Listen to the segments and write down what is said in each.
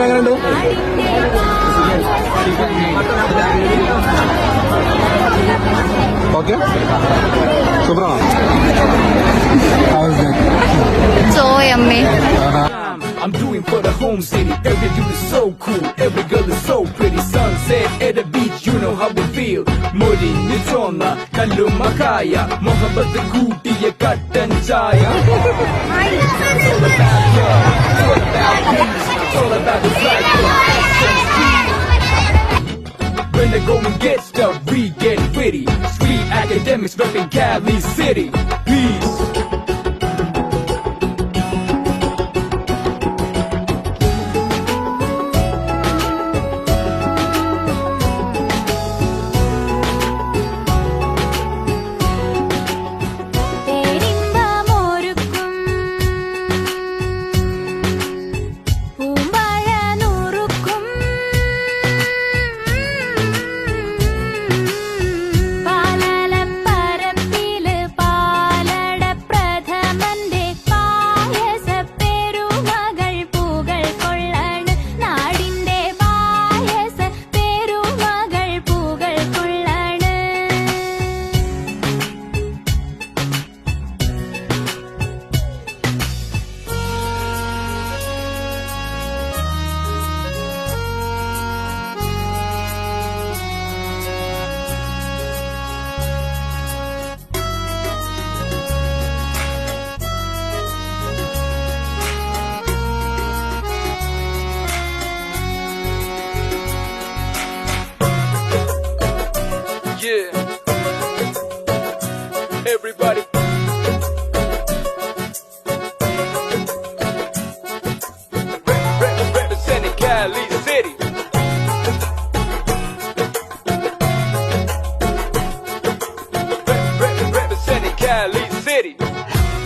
എങ്ങനെയുണ്ട്? Okay, സൂപ്പറാണോ? So yummy. I'm doing for the home city. Every dude is so cool. Every girl is so pretty. Sunset at the beach, you know how we feel. Modi, Nitona, Kalumakaya, Mohabbat Gootiya, Katan Chaya. It's all about love. It's all about peace. It's all about the cycle. When the going gets tough, we get witty. Street academics repping Cali City. Peace. Yeah. Everybody. Representing Cali City. Representing Cali City.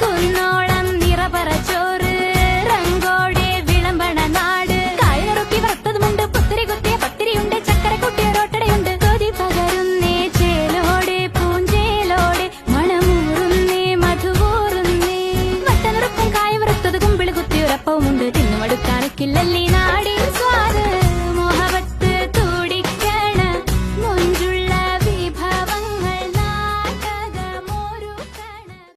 കുന്നോളം നിറപറച്ചോറ് റങ്കോടെ വിളമ്പണ നാട് കായറൊക്കെ വറുത്തതുമുണ്ട് പുത്തിരി കുത്തിയ പത്തിരിയുണ്ട് ചക്കര കുട്ടിയ റോട്ടടയുണ്ട് കൊതി പകരുന്നേ ചേലോടെ പൂഞ്ചേലോടെ മണമൂറുന്നേ മധുവൂറുന്നേ വട്ടനുറുക്കും കായ വറുത്തത് കുമ്പിള് കുത്തിയുറപ്പവുമുണ്ട് തിന്നുമടുക്കാനൊക്കില്ലല്ലേ നാട്